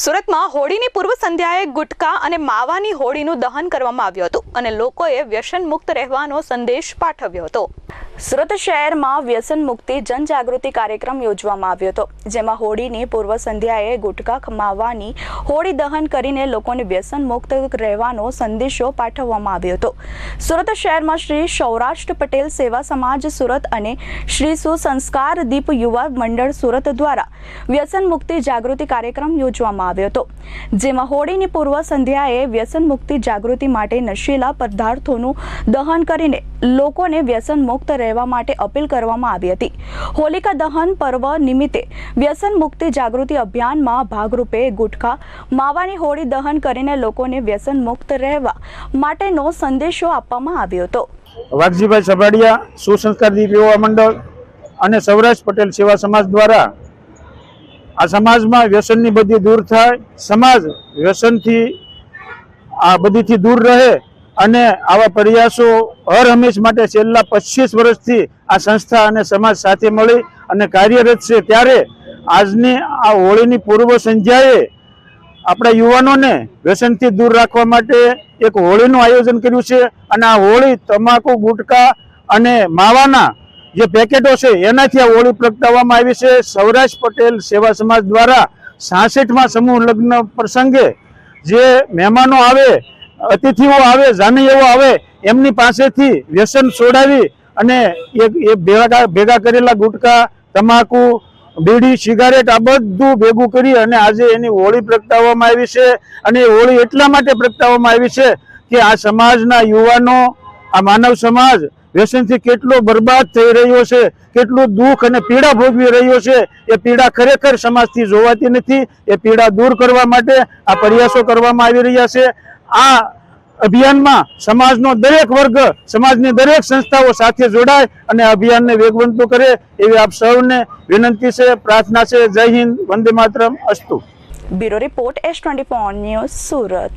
સુરતમાં હોળીની પૂર્વ સંધ્યાએ ગુટકા અને માવાની હોળીનું દહન કરવામાં આવ્યું હતું અને લોકોએ વ્યસન મુક્ત રહેવાનો સંદેશ પાઠવ્યો હતો। સુરત શહેરમાં વ્યસન મુક્તિ જનજાગૃતિ કાર્યક્રમ યોજવામાં આવ્યો હતો, જેમાં હોળીની પૂર્વ સંધ્યાએ ગુટકા માવાની હોળી દહન કરીને લોકોને વ્યસન મુક્ત રહેવાનો સંદેશો પાઠવવામાં આવ્યો હતો। સુરત શહેરમાં શ્રી સૌરાષ્ટ્ર પટેલ સેવા સમાજ સુરત અને શ્રી સુસંસ્કાર દીપ યુવા મંડળ સુરત દ્વારા વ્યસન મુક્તિ જાગૃતિ કાર્યક્રમ યોજવામાં આવ્યો હતો, જેમાં હોળીની પૂર્વ સંધ્યાએ વ્યસન મુક્તિ જાગૃતિ માટે નશીલા પદાર્થોનું દહન કરીને લોકોને વ્યસન મુક્ત રહેવા માટે અપીલ કરવામાં આવી હતી। હોલિકા દહન પર્વ નિમિત્તે વ્યસન મુક્તિ જાગૃતિ અભિયાનમાં ભાગરૂપે ગુટખા માવાની હોળી દહન કરીને લોકોને વ્યસન મુક્ત રહેવા માટેનો સંદેશો આપવામાં આવ્યો હતો। વાઘજીભાઈ સભાડિયા, સુસંસ્કાર દીપ યુવા મંડળ અને સૌરાષ્ટ્ર પટેલ સેવા સમાજ દ્વારા આ સમાજમાં વ્યસનની બધી દૂર થાય, સમાજ વ્યસનથી આ બધીથી દૂર રહે અને આવા પ્રયાસો હર હંમેશ માટે છેલ્લા 25 વર્ષથી આ સંસ્થા અને સમાજ સાથે મળી અને કાર્યરત છે। ત્યારે આજની આ હોળીની પૂર્વ સંધ્યાએ આપણા યુવાનોને વ્યસનથી દૂર રાખવા માટે એક હોળીનું આયોજન કર્યું છે અને આ હોળી તમાકુ, ગુટકા અને માવાના જે પેકેટો છે એનાથી આ હોળી પ્રગટાવવામાં આવી છે। સૌરાષ્ટ્ર પટેલ સેવા સમાજ દ્વારા 66મા સમૂહ લગ્ન પ્રસંગે જે મહેમાનો આવે, અતિથિઓ આવે, જાનૈયાઓ આવે, એમની પાસેથી વ્યસન છોડાવી અને એ ભેગા કરેલા ગુટકા, તમાકુ, બીડી, સિગારેટ આ બધું ભેગું કરી અને આજે એની હોળી પ્રગટાવવામાં આવી છે। અને એ હોળી એટલા માટે પ્રગટાવવામાં આવી છે કે આ સમાજના યુવાનો, આ માનવ સમાજ વ્યસનથી કેટલો બરબાદ થઈ રહ્યો છે, કેટલું દુઃખ અને પીડા ભોગવી રહ્યો છે, એ પીડા ખરેખર સમાજથી જોવાતી નથી। એ પીડા દૂર કરવા માટે આ પ્રયાસો કરવામાં આવી રહ્યા છે। આ અભિયાનમાં સમાજનો દરેક વર્ગ, સમાજની દરેક સંસ્થાઓ સાથે જોડાય અને અભિયાનને વેગવંતું કરે એવી આપ સૌને વિનંતી છે, પ્રાર્થના છે। જય હિન્દ, વંદે માતરમ, અસ્તુ। Bureau report S24 news Surat.